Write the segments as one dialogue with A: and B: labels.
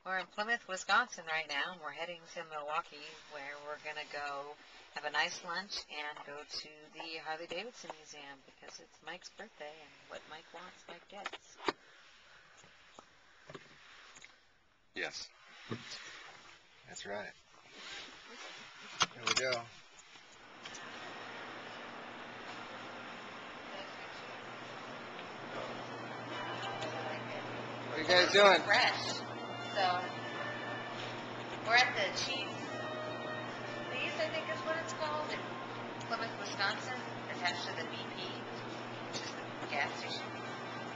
A: We're in Plymouth, Wisconsin right now, and we're heading to Milwaukee, where we're going to go have a nice lunch and go to the Harley Davidson Museum because it's Mike's birthday, and what Mike wants, Mike gets.
B: Yes. That's right. Here we go. What are you guys doing?
A: Fresh. So, we're at the Cheese Please, I think is what it's called, in Plymouth, Wisconsin, attached to the BP, which is the gas station.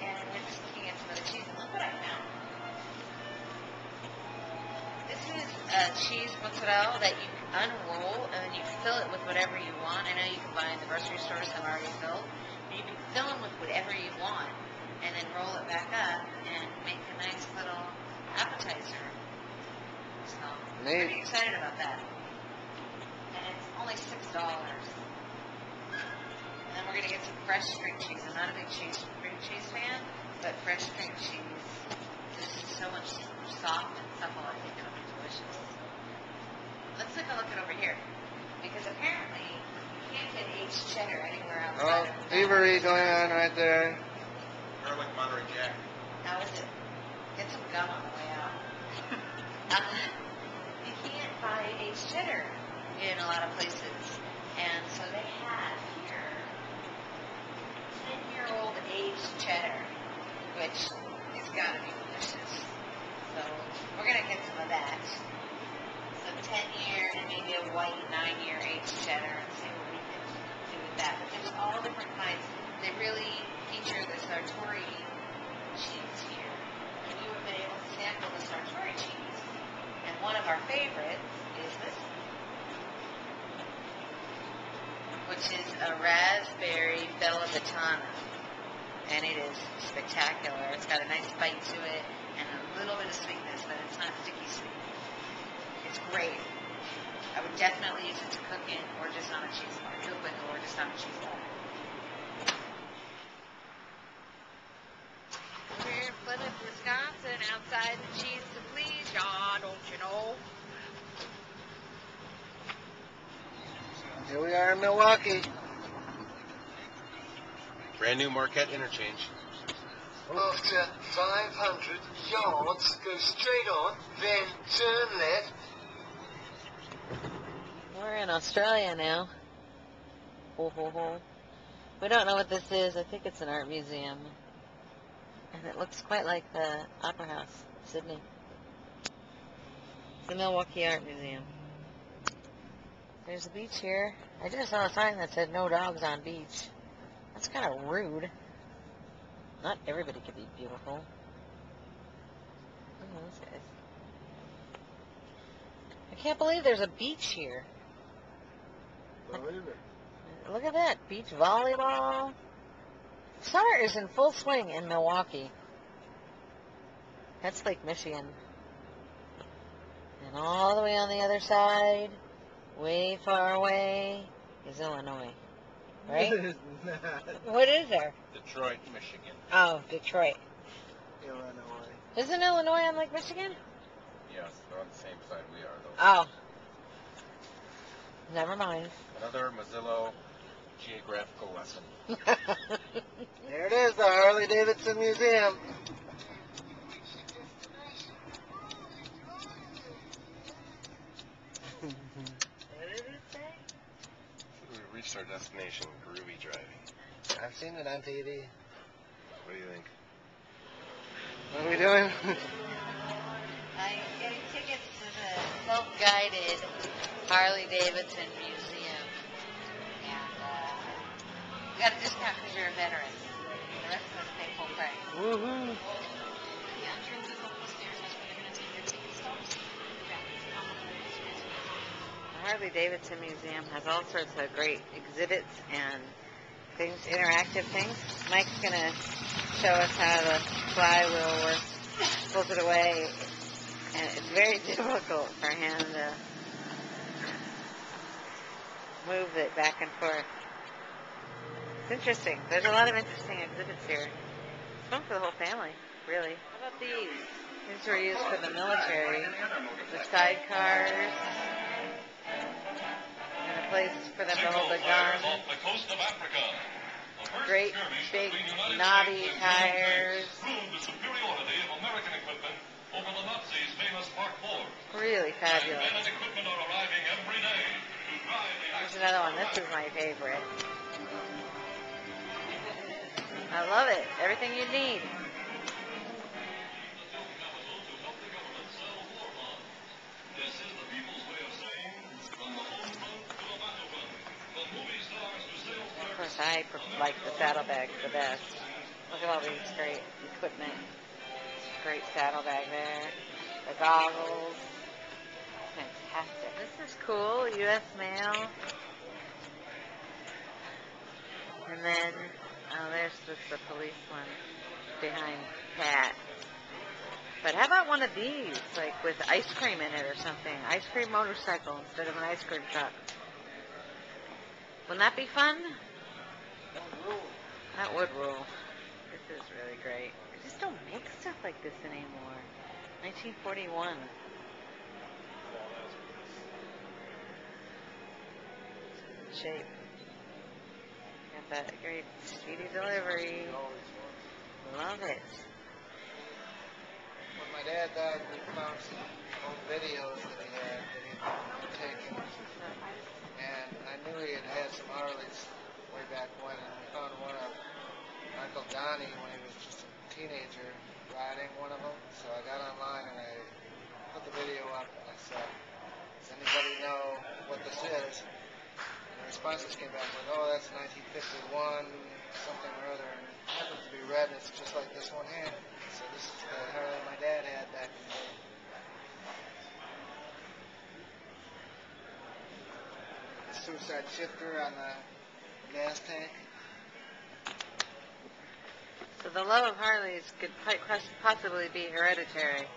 A: And we're just looking at some of the cheese, and look what I found. This is cheese mozzarella that you unroll, and then you fill it with whatever you want. I know you can buy in the grocery store some already filled, but you can fill them with whatever you want, and then roll it back up and make a nice little appetizer. So, I'm pretty excited about that. And it's only $6. And then we're going to get some fresh string cheese. I'm not a big string cheese fan, but fresh string cheese is so much soft and supple. I think it'll be delicious. Let's take a look at over here. Because apparently, you can't get aged cheddar anywhere outside.
B: Oh, thievery going on right there.
C: Garlic Monterey Jack.
A: How is it? Get some gum on the way out. You can't buy aged cheddar in a lot of places. And so they have here 10-year-old aged cheddar, which has got to be delicious. So we're going to get some of that. Some 10-year and maybe a white 9-year aged cheddar and see what we can do with that. But there's all different kinds. They really feature the Sartori cheese here. And we would be able to sample the Sartori cheese. And one of our favorites is this one, which is a raspberry Bella Batana. And it is spectacular. It's got a nice bite to it and a little bit of sweetness, but it's not sticky sweet. It's great. I would definitely use it to cook in or just on a cheese bar. Cook with or just on a cheese bar. We're in Plymouth, Wisconsin, outside the Cheese to Please, y'all, don't you know?
B: Here we are in Milwaukee.
C: Brand new Marquette interchange.
D: After 500 yards, go straight on, then turn left.
A: We're in Australia now. Ho, ho, ho. We don't know what this is. I think it's an art museum. And it looks quite like the Opera House, Sydney. It's the Milwaukee Art Museum. There's a beach here. I just saw a sign that said no dogs on beach. That's kind of rude. Not everybody can be beautiful. Look at those guys. I can't believe there's a beach here.
B: Believe it.
A: Look at that. Beach volleyball. Summer is in full swing in Milwaukee. That's Lake Michigan. And all the way on the other side, way far away, is Illinois. Right? What is there?
C: Detroit, Michigan.
A: Oh, Detroit.
B: Illinois.
A: Isn't Illinois on Lake Michigan?
C: Yes, they're on the same side we are, though.
A: Oh. Never mind.
C: Another Mozilla geographical lesson.
B: There it is, the Harley Davidson Museum.
A: What did it say?
C: We reached our destination, groovy driving.
B: I've seen it on TV.
C: What do you think?
B: What are we doing?
A: I'm getting tickets to the self-guided Harley Davidson Museum. And we got a discount because you're a veteran. The rest of us pay full price.
B: Woohoo!
A: The Harley Davidson Museum has all sorts of great exhibits and things, interactive things. Mike's going to show us how the flywheel works. Pulls it away, and it's very difficult for him to move it back and forth. It's interesting. There's a lot of interesting exhibits here. It's fun for the whole family. really. How about these? These were used for the military. The sidecars. And a place for them to hold a gun. Great big knobby tires. Really fabulous. Here's another one. This is my favorite. I love it. Everything you need. Of course, I like the saddlebags the best. Look at all these great equipment. Great saddlebag there. The goggles. Fantastic. This is cool. U.S. mail. And then, oh, there's the police one behind Pat. But how about one of these, like with ice cream in it or something? Ice cream motorcycle instead of an ice cream truck. Wouldn't that be fun? That would rule. This is really great. They just don't make stuff like this anymore. 1941. Shape. Got that great speedy delivery. Love it.
B: When my dad died, we found some old videos that he had taken. And I knew he had some Harleys way back when, and we found one of Uncle Donnie when he was just a teenager riding one of them. So I got online and I put the video up and I said, does anybody know what this is? And the responses came back with, oh, that's 1951, something or other. And it happens to be red and it's just like this one here. So this is the Harley my dad had back in the day. Suicide shifter on the gas tank.
A: So the love of Harleys could quite possibly be hereditary.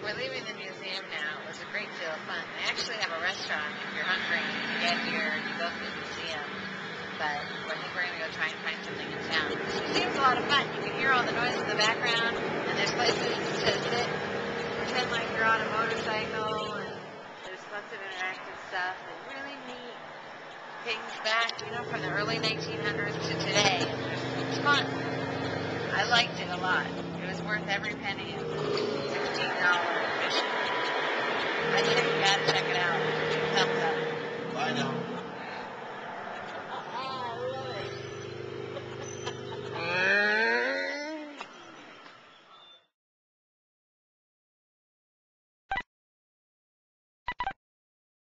A: We're leaving the museum now. It was a great deal of fun. They actually have a restaurant if you're hungry and you get here and you go to the museum. But I think we're going to go try and find something in town. This museum's a lot of fun. You can hear all the noise in the background, and there's places to sit, pretend like you're on a motorcycle, and there's lots of interactive stuff and really neat things back, you know, from the early 1900s to today. It's fun. I liked it a lot. It was worth every penny. $16 admission. I think you got to check it out. Thumbs up.
B: Bye now.